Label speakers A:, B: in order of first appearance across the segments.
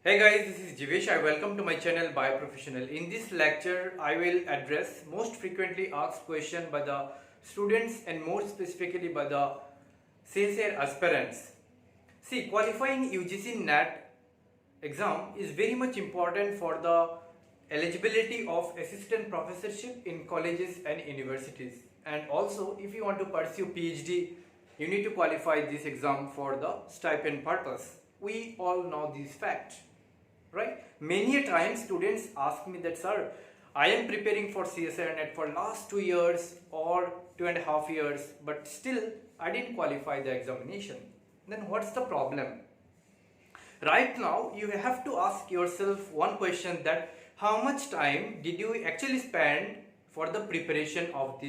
A: Hey guys, this is Jivesh. I welcome to my channel Bioprofessional. In this lecture, I will address most frequently asked question by the students and more specifically by the CSIR aspirants. See, qualifying UGC NET exam is very much important for the eligibility of assistant professorship in colleges and universities. And also, if you want to pursue PhD, you need to qualify this exam for the stipend purpose. We all know this fact, right? Many a times students ask me that, sir, I am preparing for CSIR NET for last 2 years or 2.5 years, but still I didn't qualify the examination. Then what's the problem? Right now you have to ask yourself one question, that how much time did you actually spend for the preparation of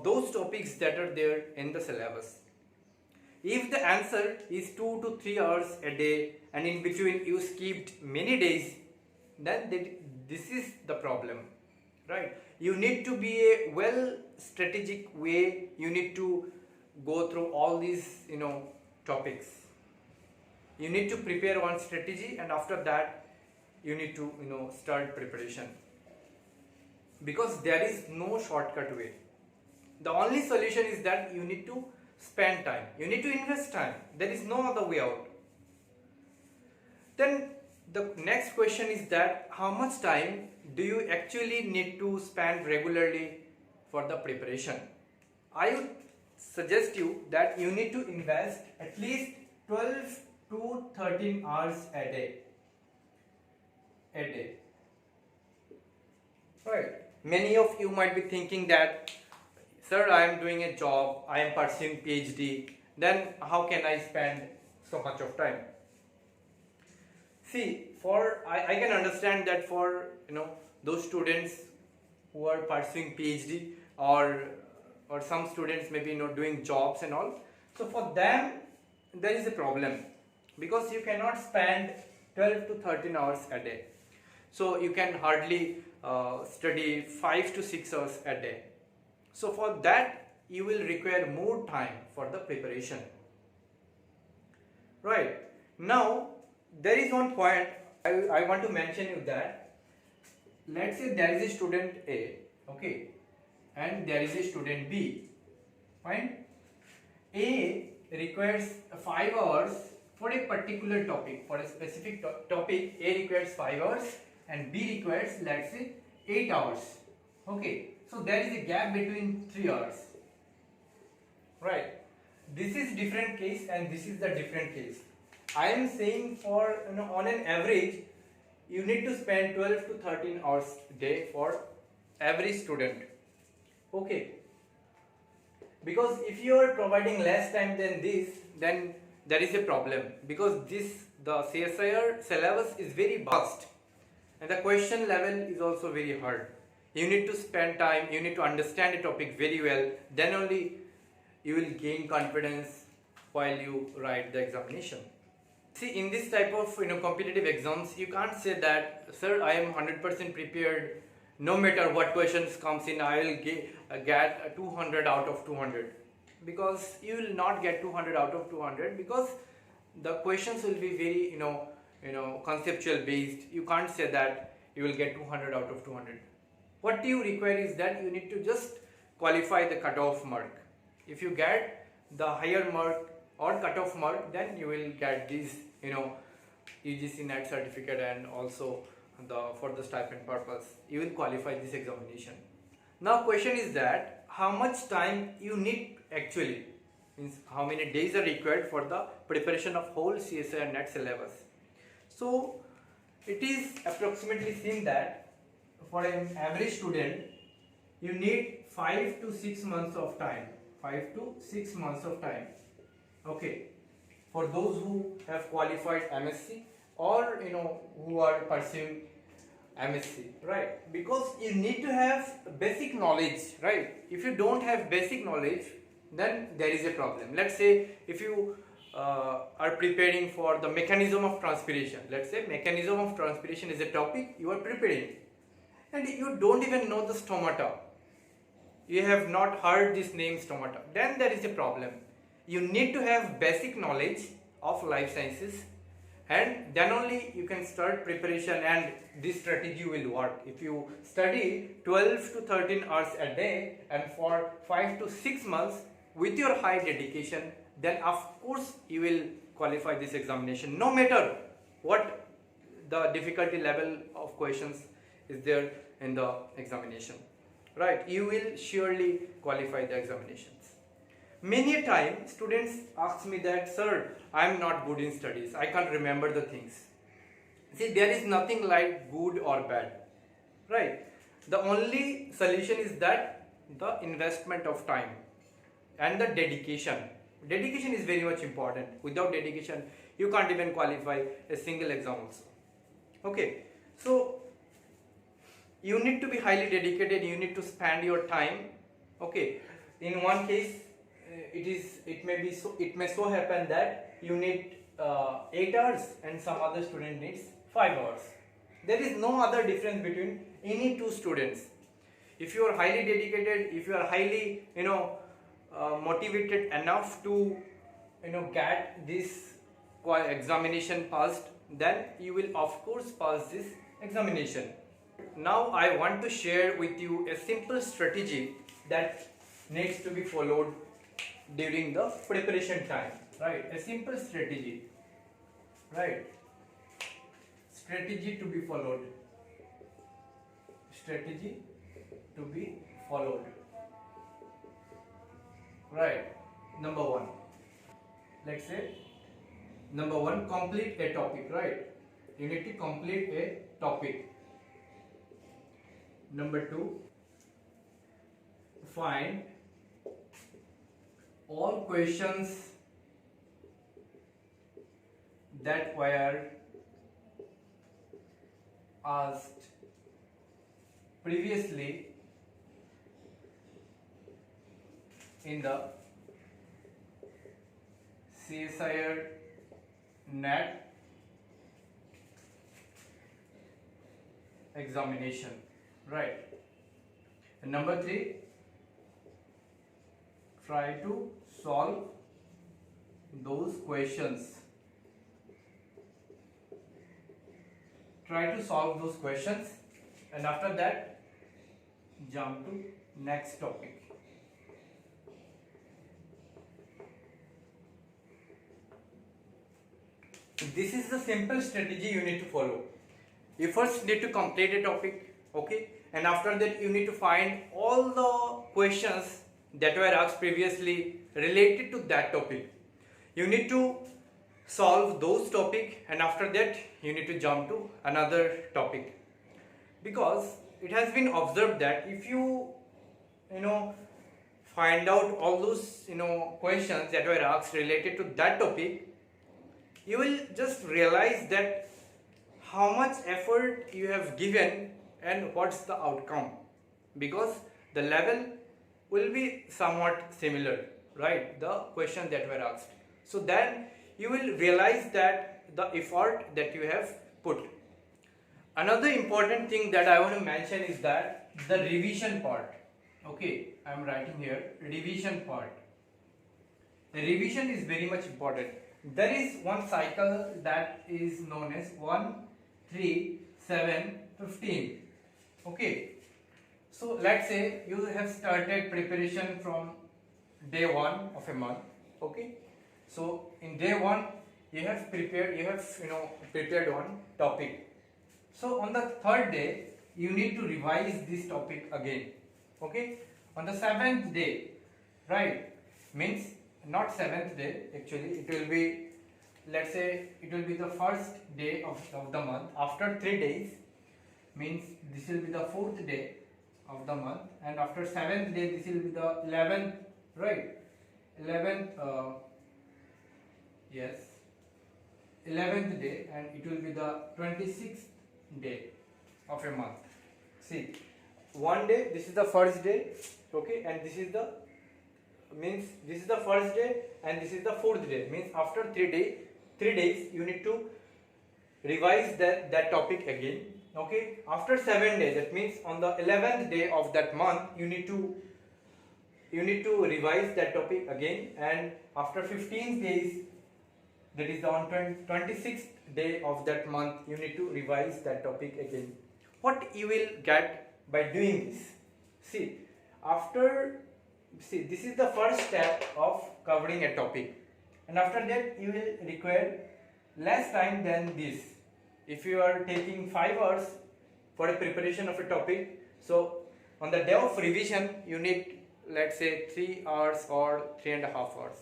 A: those topics that are there in the syllabus. If the answer is 2 to 3 hours a day and in between you skipped many days, then this is the problem, right? You need to be a well strategic way. You need to go through all these topics. You need to prepare one strategy, and after that you need to start preparation, because there is no shortcut way. The only solution is that you need to spend time, you need to invest time. There is no other way out. Then the next question is that how much time do you actually need to spend regularly for the preparation? I would suggest you that you need to invest at least 12 to 13 hours a day. Right. Many of you might be thinking that, sir, I am doing a job, I am pursuing PhD, then how can I spend so much of time? See, I can understand that for those students who are pursuing PhD or some students maybe doing jobs and all. So for them there is a problem, because you cannot spend 12 to 13 hours a day. So you can hardly study 5 to 6 hours a day. So for that you will require more time for the preparation. Right. Now there is one point I want to mention you, that let's say there is a student A, okay, and there is a student B. Fine. A requires 5 hours for a particular topic, for a specific topic. A requires 5 hours and B requires, let's say, 8 hours. Okay. So there is a gap between 3 hours, right? This is different case and this is the different case. I am saying for on an average you need to spend 12 to 13 hours a day for every student. Okay. Because if you are providing less time than this, then there is a problem, because the CSIR syllabus is very vast and the question level is also very hard. You need to spend time, you need to understand the topic very well, then only you will gain confidence while you write the examination. See, in this type of competitive exams, you can't say that, sir, I am 100% prepared, no matter what questions comes in, I will get 200 out of 200. Because you will not get 200 out of 200, because the questions will be very conceptual based. You can't say that you will get 200 out of 200. What you require is that you need to just qualify the cutoff mark. If you get the higher mark or cutoff mark, then you will get this UGC NET certificate, and also for the stipend purpose you will qualify this examination. Now question is that how much time you need actually, means how many days are required for the preparation of whole CSIR NET syllabus. So it is approximately seen that for an average student you need 5 to 6 months of time. 5 to 6 months of time. Okay. For those who have qualified MSc or who are pursuing MSc, right? Because you need to have basic knowledge, right? If you don't have basic knowledge, then there is a problem. Let's say if you are preparing for the mechanism of transpiration. Let's say mechanism of transpiration is a topic you are preparing, and you don't even know the stomata. You have not heard this name stomata. Then there is a problem. You need to have basic knowledge of life sciences and then only you can start preparation, and this strategy will work. If you study 12 to 13 hours a day and for 5 to 6 months with your high dedication, then of course you will qualify this examination, no matter what the difficulty level of questions is there in the examination, right? You will surely qualify the examinations. Many a time students ask me that, sir, I am not good in studies, I can't remember the things. See, there is nothing like good or bad, right? The only solution is that the investment of time and the dedication. Dedication is very much important. Without dedication, you can't even qualify a single exam also. Okay, so you need to be highly dedicated, you need to spend your time. Okay, in one case, it may so happen that you need 8 hours and some other student needs 5 hours. There is no other difference between any two students. If you are highly dedicated, if you are highly motivated enough to get this examination passed, then you will of course pass this examination. Now I want to share with you a simple strategy that needs to be followed during the preparation time, right? A simple strategy, right? Strategy to be followed. Strategy to be followed, right? Number one, let's say number one, complete a topic, right? You need to complete a topic. Number two, find all questions that were asked previously in the CSIR NET examination, right? And number three, try to solve those questions. Try to solve those questions, and after that jump to next topic. This is the simple strategy you need to follow. You first need to complete a topic, okay, and after that you need to find all the questions that were asked previously related to that topic. You need to solve those topics, and after that you need to jump to another topic, because it has been observed that if you find out all those questions that were asked related to that topic, you will just realize that how much effort you have given and what's the outcome, because the level will be somewhat similar, right? The questions that were asked. So then you will realize that the effort that you have put. Another important thing that I want to mention is that the revision part. Okay, I am writing here revision part. The revision is very much important. There is one cycle that is known as 1, 3, 7, 15. Okay, so let's say you have started preparation from day 1 of a month. Okay, so in day 1 you have prepared one topic. So on the third day you need to revise this topic again. Okay, on the 7th day, right, means not 7th day, actually it will be, let's say it will be the first day of the month. After 3 days, means this will be the 4th day of the month, and after 7th day this will be the 11th, right? 11th, yes, 11th day, and it will be the 26th day of a month. See, one day, this is the first day, okay, and this is the first day and this is the 4th day, means after 3 days you need to revise that topic again. Okay, after 7 days, that means on the 11th day of that month you need to revise that topic again, and after 15 days that is on 26th day of that month, you need to revise that topic again. What you will get by doing this? See, this is the first step of covering a topic, and after that you will require less time than this. If you are taking 5 hours for a preparation of a topic, so on the day of revision you need, let's say, 3 hours or 3.5 hours,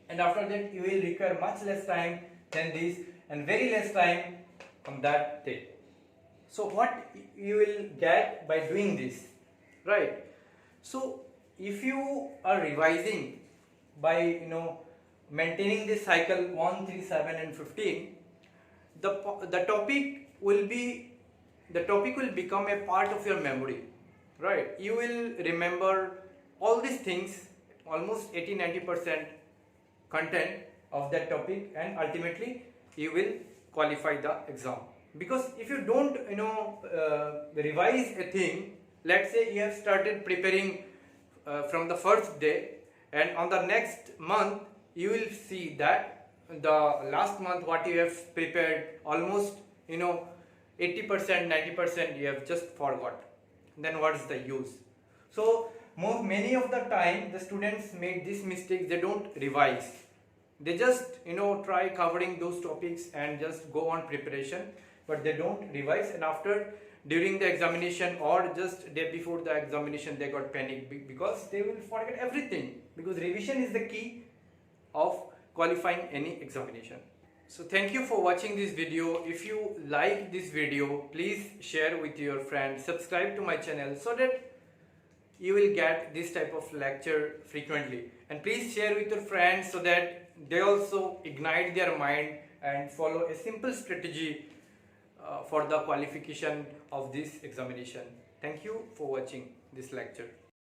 A: and after that you will require much less time than this and very less time on that day. So what you will get by doing this, right? So if you are revising by maintaining this cycle 1, 3, 7 and 15, the topic will become a part of your memory, right? You will remember all these things, almost 80-90% content of that topic, and ultimately you will qualify the exam. Because if you don't revise a thing, let's say you have started preparing from the first day, and on the next month you will see that the last month what you have prepared, almost 80%, 90% you have just forgot. Then what is the use? So many of the time the students make this mistake. They don't revise. They just try covering those topics and just go on preparation, but they don't revise, and after during the examination or just day before the examination they got panic because they will forget everything, because revision is the key of qualifying any examination. So thank you for watching this video. If you like this video, please share with your friends, subscribe to my channel so that you will get this type of lecture frequently, and please share with your friends so that they also ignite their mind and follow a simple strategy for the qualification of this examination. Thank you for watching this lecture.